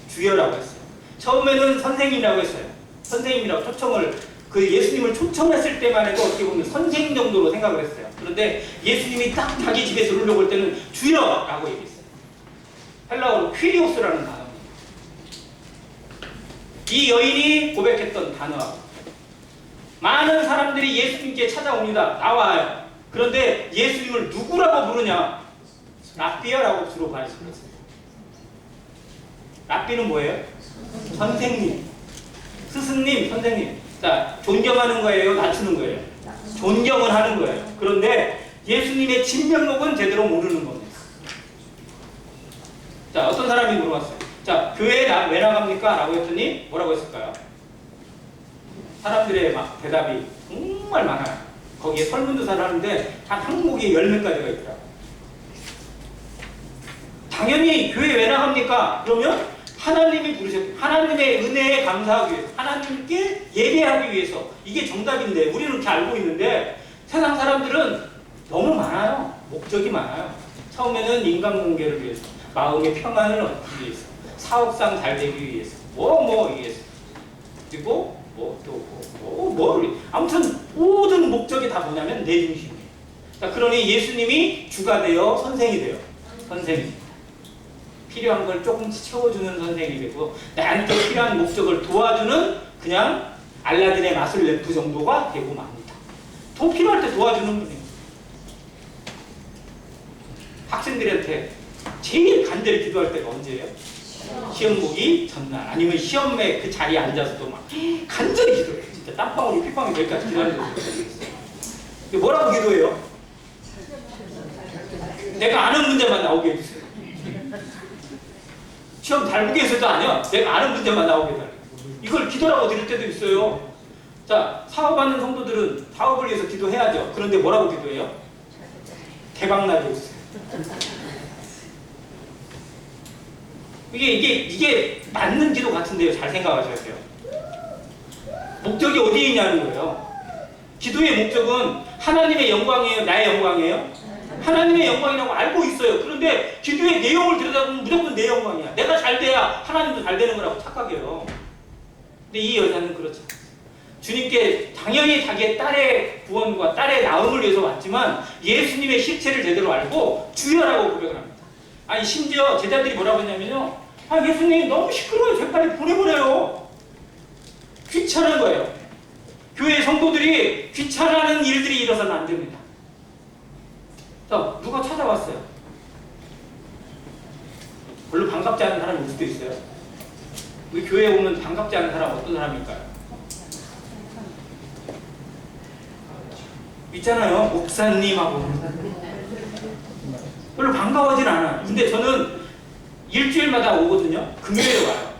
주여라고 했어요. 처음에는 선생님이라고 했어요. 선생님이라고 초청을, 그 예수님을 초청했을 때만 해도 어떻게 보면 선생님 정도로 생각을 했어요. 그런데 예수님이 딱 자기 집에 들어오려고 할 때는 주여라고 얘기했어요. 헬라어로 퀴리오스라는 단어입니다. 이 여인이 고백했던 단어하고 많은 사람들이 예수님께 찾아옵니다. 나와요. 그런데 예수님을 누구라고 부르냐? 랍비어라고 주로 말씀했어요. 랍비는 뭐예요? 선생님, 스승님, 선생님. 자, 존경하는 거예요? 낮추는 거예요? 존경을 하는 거예요. 그런데 예수님의 진면목은 제대로 모르는 겁니다. 자, 어떤 사람이 물어봤어요. 자, 교회에 왜 나갑니까? 라고 했더니 뭐라고 했을까요? 사람들의 막 대답이 정말 많아요. 거기에 설문조사를 하는데 한 항목이 10몇 가지가 있더라고요. 당연히 교회 왜 나갑니까? 그러면 하나님이 부르셨고 하나님의 은혜에 감사하기 위해서, 하나님께 예배하기 위해서. 이게 정답인데 우리는 그렇게 알고 있는데 세상 사람들은 너무 많아요. 목적이 많아요. 처음에는 인간관계를 위해서, 마음의 평안을 얻기 위해서, 사업상 잘 되기 위해서, 위해서, 그리고 아무튼 모든 목적이 다 뭐냐면 내 중심이에요. 자, 그러니 예수님이 주가 되어 선생이 돼요. 선생님. 필요한 걸 조금씩 채워주는 선생이 되고, 나한테 필요한 목적을 도와주는 그냥 알라딘의 마술 램프 정도가 되고 맙니다. 더 필요할 때 도와주는 분이에요. 학생들한테 제일 간절히 기도할 때가 언제예요? 시험 보기 전날, 아니면 시험에 그 자리에 앉아서도 막 간절히 기도해요. 진짜 땀방울이 핏방울이 될까지 기도하는 거예요. 뭐라고 기도해요? 내가 아는 문제만 나오게 해주세요. 시험 잘 보게 해서도 아니야. 내가 아는 문제만 나오게 해달라. 이걸 기도라고 드릴 때도 있어요. 자, 사업하는 성도들은 사업을 위해서 기도해야죠. 그런데 뭐라고 기도해요? 대박나게 해주세요. 이게 맞는 기도 같은데요. 잘 생각하셔야 돼요. 목적이 어디에 있냐는 거예요. 기도의 목적은 하나님의 영광이에요? 나의 영광이에요? 하나님의 영광이라고 알고 있어요. 그런데 기도의 내용을 들여다보면 무조건 내 영광이야. 내가 잘 돼야 하나님도 잘 되는 거라고 착각해요. 근데 이 여자는 그렇지 않아요. 주님께 당연히 자기의 딸의 구원과 딸의 나음을 위해서 왔지만 예수님의 실체를 제대로 알고 주여라고 고백을 합니다. 아니, 심지어 제자들이 뭐라고 했냐면요, 예수님 너무 시끄러워요. 저 빨리 보내버려요. 귀찮은 거예요. 교회 성도들이 귀찮아하는 일들이 일어서는 안 됩니다. 자, 누가 찾아왔어요. 별로 반갑지 않은 사람이 올 수도 있어요. 우리 교회에 오면 반갑지 않은 사람 어떤 사람일까요? 있잖아요. 목사님하고 별로 반가워하진 않아요. 근데 저는 일주일마다 오거든요. 금요일에 와요.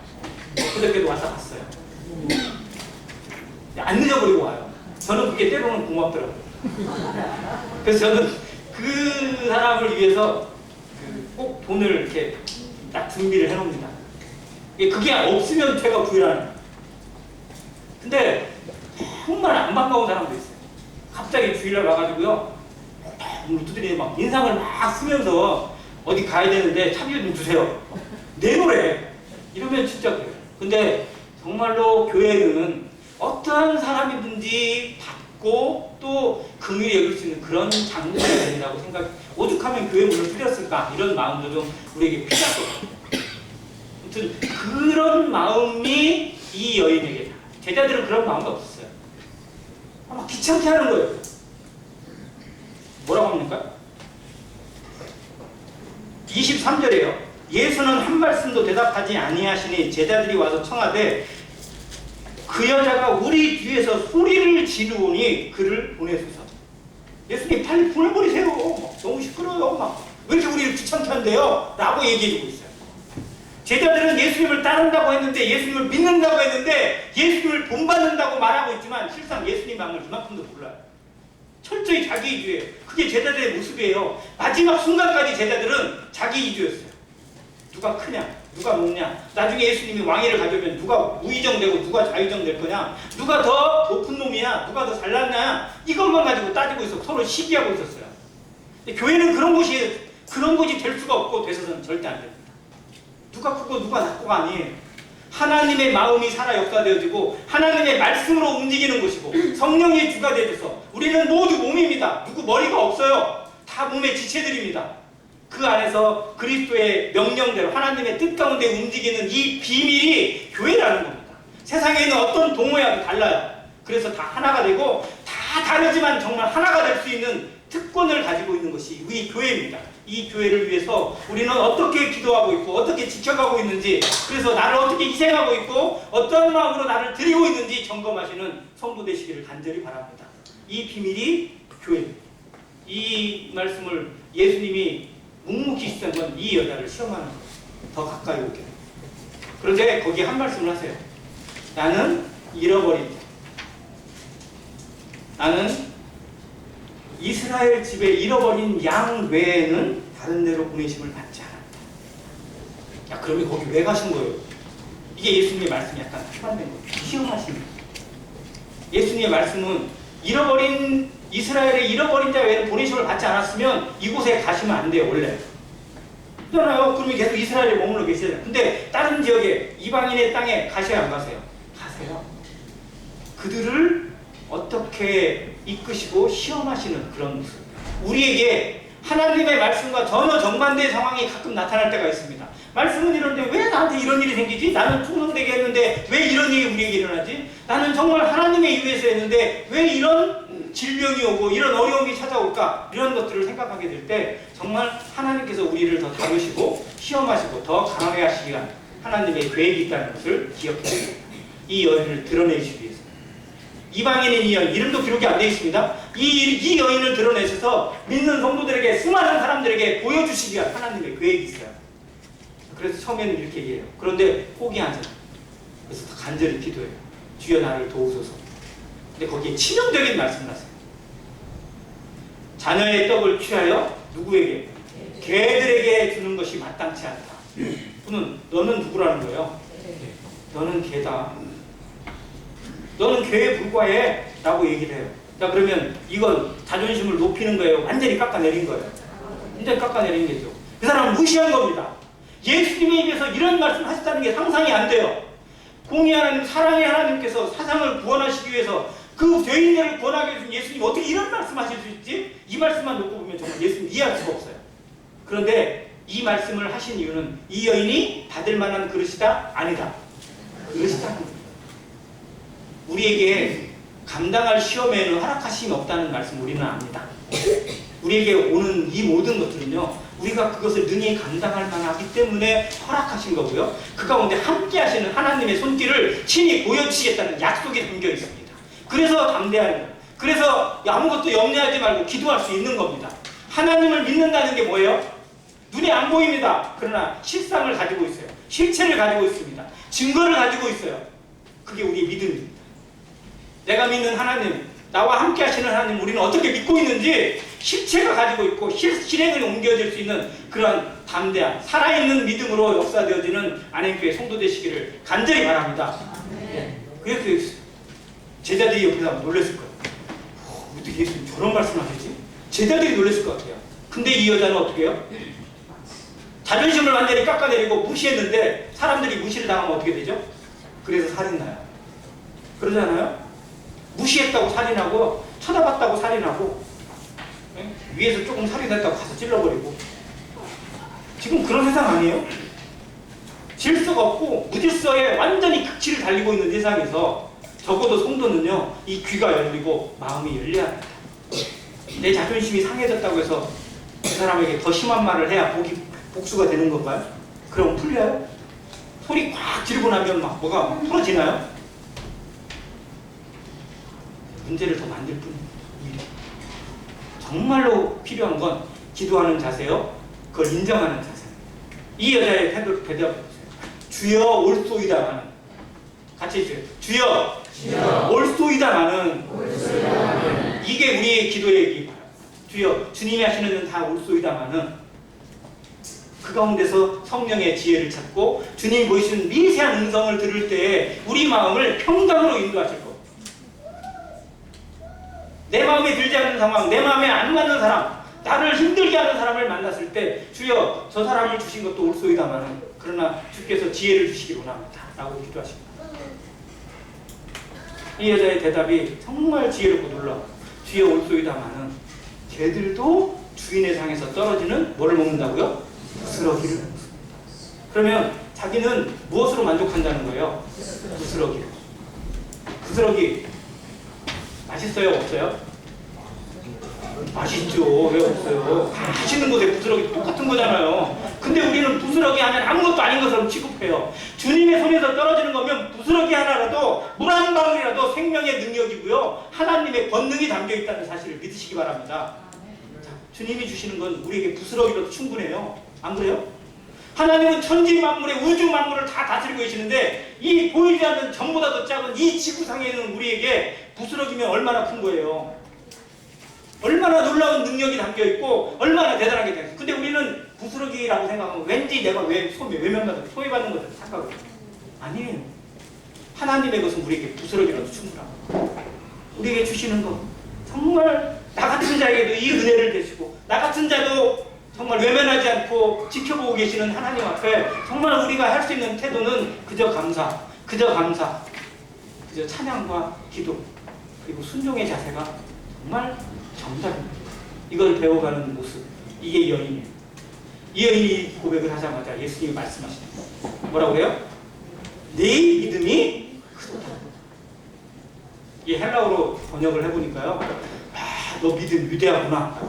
그저께도 왔다 갔어요. 안 늦어버리고 와요. 저는 그게 때로는 고맙더라고요. 그래서 저는 그 사람을 위해서 꼭 돈을 이렇게 딱 준비를 해놓습니다. 그게 없으면 제가 부인하는 거예요. 근데 정말 안 반가운 사람도 있어요. 갑자기 주일날 와가지고요, 두드리에 막 인상을 막 쓰면서 어디 가야 되는데 차비 좀 주세요. 내노래 이러면 진짜 그래요. 근데 정말로 교회는 어떠한 사람이든지 받고 또 긍휼히 여길 수 있는 그런 장소가 된다고 생각. 오죽하면 교회 문을 뚫렸을까 이런 마음도 좀 우리에게 필요할 것 같아요. 아무튼 그런 마음이 이 여인에게, 제자들은 그런 마음이 없었어요. 아마 귀찮게 하는 거예요. 뭐라고 합니까? 23절에요. 예수는 한 말씀도 대답하지 아니하시니 제자들이 와서 청하되 그 여자가 우리 뒤에서 소리를 지르오니 그를 보내소서. 예수님 빨리 보내버리세요. 너무 시끄러워요. 왜 이렇게 우리를 귀찮게 한대요? 라고 얘기해주고 있어요. 제자들은 예수님을 따른다고 했는데, 예수님을 믿는다고 했는데, 예수님을 본받는다고 말하고 있지만 실상 예수님 마음을 이만큼도 몰라요. 철저히 자기 이주예요. 그게 제자들의 모습이에요. 마지막 순간까지 제자들은 자기 이주였어요. 누가 크냐, 누가 높냐, 나중에 예수님이 왕위를 가져오면 누가 우의정되고 누가 좌의정될 거냐, 누가 더 높은 놈이야, 누가 더 잘났냐, 이것만 가지고 따지고 있어. 서로 시기하고 있었어요. 근데 교회는 그런 곳이 될 수가 없고 돼서는 절대 안 됩니다. 누가 크고 누가 작고가 아니에요. 하나님의 마음이 살아 역사되어지고 하나님의 말씀으로 움직이는 곳이고 성령의 주가 되어서 우리는 모두 몸입니다. 누구 머리가 없어요. 다 몸의 지체들입니다. 그 안에서 그리스도의 명령대로 하나님의 뜻 가운데 움직이는 이 비밀이 교회라는 겁니다. 세상에 있는 어떤 동호회와도 달라요. 그래서 다 하나가 되고 다 다르지만 정말 하나가 될 수 있는 특권을 가지고 있는 것이 우리 교회입니다. 이 교회를 위해서 우리는 어떻게 기도하고 있고 어떻게 지켜가고 있는지, 그래서 나를 어떻게 희생하고 있고 어떤 마음으로 나를 드리고 있는지 점검하시는 성도 되시기를 간절히 바랍니다. 이 비밀이 교회입니다. 이 말씀을 예수님이 묵묵히 시켰던 건 이 여자를 시험하는 거예요. 더 가까이 오게. 그런데 거기에 한 말씀을 하세요. 나는 잃어버린 자. 나는 이스라엘 집에 잃어버린 양 외에는 다른 데로 보내심을 받지 않았다. 야, 그러면 거기 왜 가신 거예요? 이게 예수님의 말씀이 약간 추가된 거예요. 시험하시는 거예요. 예수님의 말씀은 이스라엘의 잃어버린 자 외에는 보내심을 받지 않았으면 이곳에 가시면 안 돼요, 원래. 그렇잖아요. 그러면 계속 이스라엘에 머물러 계시잖아요. 근데 다른 지역에, 이방인의 땅에 가셔야 안 가세요? 가세요. 그들을 어떻게 이끄시고 시험하시는 그런 모습. 우리에게 하나님의 말씀과 전혀 정반대의 상황이 가끔 나타날 때가 있습니다. 말씀은 이런데 왜 나한테 이런 일이 생기지? 나는 충성되게 했는데 왜 이런 일이 우리에게 일어나지? 나는 정말 하나님의 의회에서 했는데 왜 이런 질병이 오고 이런 어려움이 찾아올까? 이런 것들을 생각하게 될 때 정말 하나님께서 우리를 더 다루시고 시험하시고 더 강하게 하시기 위한 하나님의 계획이 있다는 것을 기억해야 됩니다. 이 여인을 드러내시기 위해서. 이방인인 이 여인, 이름도 기록이 안 되어 있습니다. 이 여인을 드러내셔서 믿는 성도들에게, 수많은 사람들에게 보여주시기 위한 하나님의 계획이 있어요. 그래서 처음에는 이렇게 얘기해요. 그런데 포기하지 않아요. 그래서 간절히 기도해요. 주여 나를 도우소서. 근데 거기에 치명적인 말씀을 하세요. 자녀의 떡을 취하여 누구에게? 개들에게 주는 것이 마땅치 않다. 너는 누구라는 거예요? 너는 개다. 너는 개에 불과해. 라고 얘기를 해요. 자, 그러면 이건 자존심을 높이는 거예요? 완전히 깎아내린 거예요? 완전히 깎아내린 거죠. 그 사람은 무시한 겁니다. 예수님에 입에서 이런 말씀 하셨다는 게 상상이 안 돼요. 공의 하나님, 사랑의 하나님께서 사상을 구원하시기 위해서 그 죄인들을 구원하기 위해서 예수님 어떻게 이런 말씀 하실 수 있지? 이 말씀만 놓고 보면 정말 예수님 이해할 수가 없어요. 그런데 이 말씀을 하신 이유는 이 여인이 받을 만한 그릇이다? 아니다. 그릇이다. 우리에게 감당할 시험에는 허락하심이 없다는 말씀 우리는 압니다. 우리에게 오는 이 모든 것들은요, 우리가 그것을 능히 감당할 만하기 때문에 허락하신 거고요. 그 가운데 함께 하시는 하나님의 손길을 친히 보여주시겠다는 약속이 담겨 있습니다. 그래서 담대하는 거예요. 그래서 아무것도 염려하지 말고 기도할 수 있는 겁니다. 하나님을 믿는다는 게 뭐예요? 눈에 안 보입니다. 그러나 실상을 가지고 있어요. 실체를 가지고 있습니다. 증거를 가지고 있어요. 그게 우리의 믿음입니다. 내가 믿는 하나님, 나와 함께 하시는 하나님, 우리는 어떻게 믿고 있는지 실체가 가지고 있고 실행을 옮겨질 수 있는 그런 담대한 살아있는 믿음으로 역사되어지는 안행교회 성도 되시기를 간절히 바랍니다. 그래서 제자들이 옆에서 놀랐을 거예요. 어떻게 예수님 저런 말씀하시지? 제자들이 놀랐을 것 같아요. 근데 이 여자는 어떻게 해요? 자존심을 완전히 깎아내리고 무시했는데 사람들이 무시를 당하면 어떻게 되죠? 그래서 살인나요? 그러지 않아요? 무시했다고 살인하고 쳐다봤다고 살인하고 위에서 조금 살인했다고 가서 찔러버리고 지금 그런 세상 아니에요? 질서가 없고 무질서에 완전히 극치를 달리고 있는 세상에서 적어도 성도는요 이 귀가 열리고 마음이 열려야 합니다. 내 자존심이 상해졌다고 해서 그 사람에게 더 심한 말을 해야 복수가 되는 건가요? 그럼 풀려요? 소리 꽉 지르고 나면 막 뭐가 막 풀어지나요? 문제를 더 만들 뿐입니다. 정말로 필요한 건 기도하는 자세요. 그걸 인정하는 자세. 이 여자의 대답 주여 올소이다마는 같이 해주세요. 주여 올소이다마는 이게 우리의 기도의 얘기예요. 주여 주님이 하시는 일은 다 올소이다마는 그 가운데서 성령의 지혜를 찾고 주님 보이시는 미세한 음성을 들을 때 우리 마음을 평강으로 인도하실 겁니다. 내 마음에 들지 않는 상황, 내 마음에 안 맞는 사람, 나를 힘들게 하는 사람을 만났을 때 주여 저 사람을 주신 것도 올소이다마는 그러나 주께서 지혜를 주시기 원합니다 라고 기도하십니다. 이 여자의 대답이 정말 지혜롭고 놀라워. 주여 올소이다마는 걔들도 주인의 상에서 떨어지는 뭐를 먹는다고요? 부스러기를 먹습니다. 그러면 자기는 무엇으로 만족한다는 거예요? 부스러기로. 부스러기 맛있어요? 없어요? 맛있죠. 왜 없어요? 다 맛있는 곳에 부스러기 똑같은 거잖아요. 근데 우리는 부스러기 하면 아무것도 아닌 것처럼 취급해요. 주님의 손에서 떨어지는 거면 부스러기 하나라도 물 한 방울이라도 생명의 능력이고요. 하나님의 권능이 담겨있다는 사실을 믿으시기 바랍니다. 자, 주님이 주시는 건 우리에게 부스러기로도 충분해요. 안 그래요? 하나님은 천지 만물의 우주 만물을 다 다스리고 계시는데 이 보이지 않는 전보다도 작은 이 지구상에 있는 우리에게 부스러기면 얼마나 큰 거예요. 얼마나 놀라운 능력이 담겨있고 얼마나 대단하게 되겠어요. 근데 우리는 부스러기라고 생각하면 왠지 내가 왜 외면받고 소외받는 것을 착각해요. 아니에요. 하나님의 것은 우리에게 부스러기라도 충분하고 우리에게 주시는 것 정말 나 같은 자에게도 이 은혜를 되시고 나 같은 자도 정말 외면하지 않고 지켜보고 계시는 하나님 앞에 정말 우리가 할 수 있는 태도는 그저 감사, 그저 찬양과 기도 그리고 순종의 자세가 정말 정답입니다. 이걸 배워가는 모습, 이게 여인이에요. 이 여인이 고백을 하자마자 예수님이 말씀하십니다. 뭐라고 해요? 네 믿음이 크도다. 이 헬라어로 번역을 해보니까요. 아, 너 믿음 위대하구나.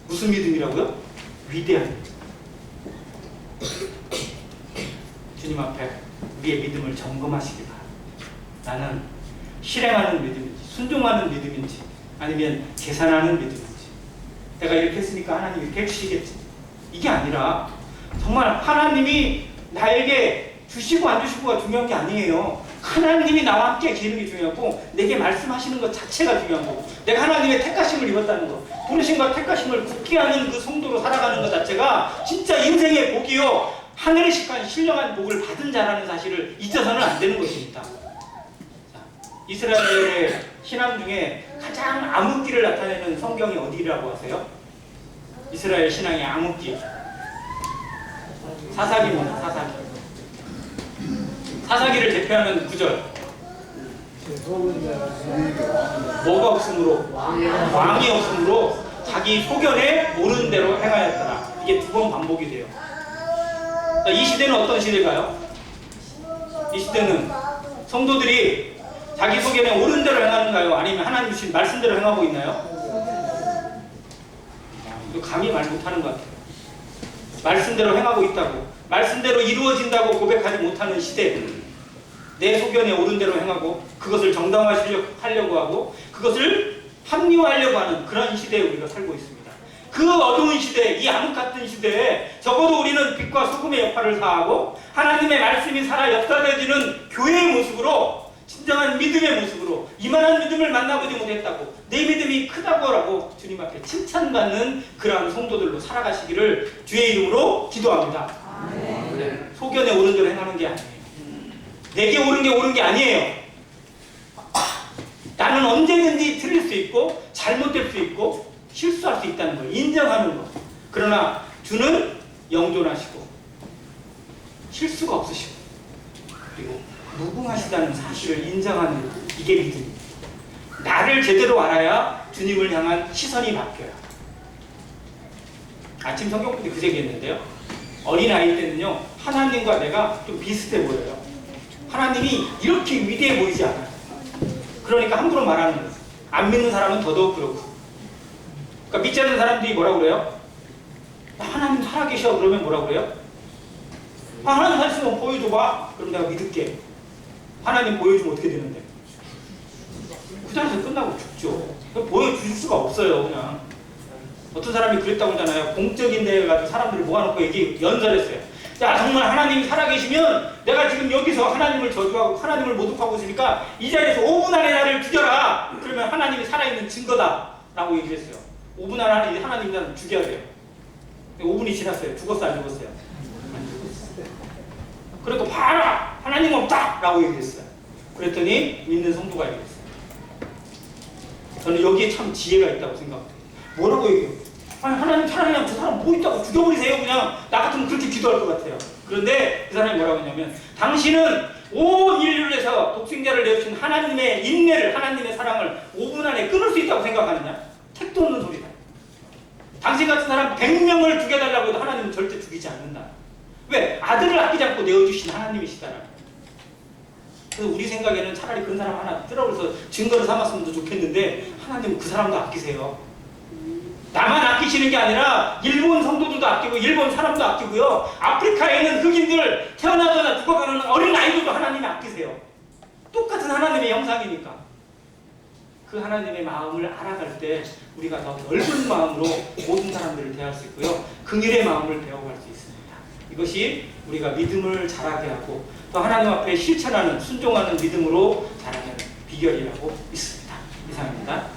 무슨 믿음이라고요? 위대한 믿음. 주님 앞에 우리의 믿음을 점검하시기 바랍니다. 나는 실행하는 믿음인지 순종하는 믿음인지 아니면 계산하는 믿음인지 내가 이렇게 했으니까 하나님이 이렇게 해주시겠지 이게 아니라 정말 하나님이 나에게 주시고 안 주시고가 중요한 게 아니에요. 하나님이 나와 함께 계시는 게 중요하고 내게 말씀하시는 것 자체가 중요한 거고 내가 하나님의 택하심을 입었다는 거 부르심과 택하심을 굳게 하는 그 성도로 살아가는 것 자체가 진짜 인생의 복이요 하늘의 식한 신령한 복을 받은 자라는 사실을 잊어서는 안 되는 것입니다. 자, 이스라엘의 신앙 중에 가장 암흑기를 나타내는 성경이 어디라고 하세요? 이스라엘 신앙의 암흑기 사사기입니다. 사사기. 사사기를 대표하는 구절 뭐가 없으므로 왕이 없으므로 자기 소견에 모르는 대로 행하였더라. 이게 두 번 반복이 돼요. 이 시대는 어떤 시대일까요? 이 시대는 성도들이 자기 소견에 옳은 대로 행하는가요? 아니면 하나님 주신 말씀대로 행하고 있나요? 감히 말 못하는 것 같아요. 말씀대로 행하고 있다고 말씀대로 이루어진다고 고백하지 못하는 시대 내 소견에 옳은 대로 행하고 그것을 정당화하려고 하고 그것을 합리화하려고 하는 그런 시대에 우리가 살고 있습니다. 그 어두운 시대, 이 암흑 같은 시대에 적어도 우리는 빛과 소금의 역할을 다하고 하나님의 말씀이 살아 역사되어지는 교회의 모습으로 진정한 믿음의 모습으로 이만한 믿음을 만나보지 못했다고 내 믿음이 크다고 주님 앞에 칭찬받는 그러한 성도들로 살아가시기를 주의 이름으로 기도합니다. 네. 소견에 옳은 대로 행하는 게 아니에요. 내게 옳은 게 아니에요. 나는 언제든지 틀릴 수 있고 잘못될 수 있고 실수할 수 있다는 걸 인정하는 것. 그러나 주는 영존하시고 실수가 없으시고 그리고 무궁하시다는 사실을 인정하는 이게 믿음입니다. 나를 제대로 알아야 주님을 향한 시선이 바뀌어요. 아침 성경부터 그 얘기했는데요. 어린아이 때는요, 하나님과 내가 좀 비슷해 보여요. 하나님이 이렇게 위대해 보이지 않아요. 그러니까 함부로 말하는 거예요. 안 믿는 사람은 더더욱 그렇고. 그러니까 믿지 않는 사람들이 뭐라고 그래요? 하나님 살아계셔. 그러면 뭐라고 그래요? 하나님 살아있으면 보여줘봐. 그럼 내가 믿을게. 하나님 보여주면 어떻게 되는데? 그 자리에서 끝나고 죽죠. 보여줄 수가 없어요. 그냥 어떤 사람이 그랬다고 하잖아요. 공적인 데에 가서 사람들을 모아놓고 연설했어요. 야, 정말 하나님이 살아계시면 내가 지금 여기서 하나님을 저주하고 하나님을 모독하고 있으니까 이 자리에서 5분 안에 나를 죽여라. 그러면 하나님이 살아있는 증거다 라고 얘기를 했어요. 5분 안에 하나님 나를 죽여야 돼요. 5분이 지났어요. 죽었어 안 죽었어요? 안 죽었어요. 그래도 봐라! 하나님 없다! 라고 얘기했어요. 그랬더니 믿는 성도가 얘기했어요. 저는 여기에 참 지혜가 있다고 생각해요. 뭐라고 얘기해요? 아니, 하나님 사랑이랑 저 사람 뭐 있다고 죽여버리세요. 그냥 나 같으면 그렇게 기도할 것 같아요. 그런데 그 사람이 뭐라고 했냐면, 당신은 온 인류를 위해서 독생자를 내어주신 하나님의 인내를, 하나님의 사랑을 5분 안에 끊을 수 있다고 생각하느냐? 택도 없는 소리다. 당신 같은 사람 100명을 죽여달라고 해도 하나님은 절대 죽이지 않는다. 왜? 아들을 아끼지 않고 내어주신 하나님이시다라. 그래서 우리 생각에는 차라리 그런 사람 하나 들어오면서 증거를 삼았으면 더 좋겠는데, 하나님은 그 사람도 아끼세요. 나만 아끼시는 게 아니라 일본 성도들도 아끼고 일본 사람도 아끼고요. 아프리카에 있는 흑인들, 태어나거나 죽어가는 어린 아이들도 하나님이 아끼세요. 똑같은 하나님의 형상이니까. 그 하나님의 마음을 알아갈 때 우리가 더 넓은 마음으로 모든 사람들을 대할 수 있고요. 긍휼의 마음을 배워갈 수 있습니다. 이것이 우리가 믿음을 자라게 하고 또 하나님 앞에 실천하는, 순종하는 믿음으로 자라게 하는 비결이라고 믿습니다. 이상입니다.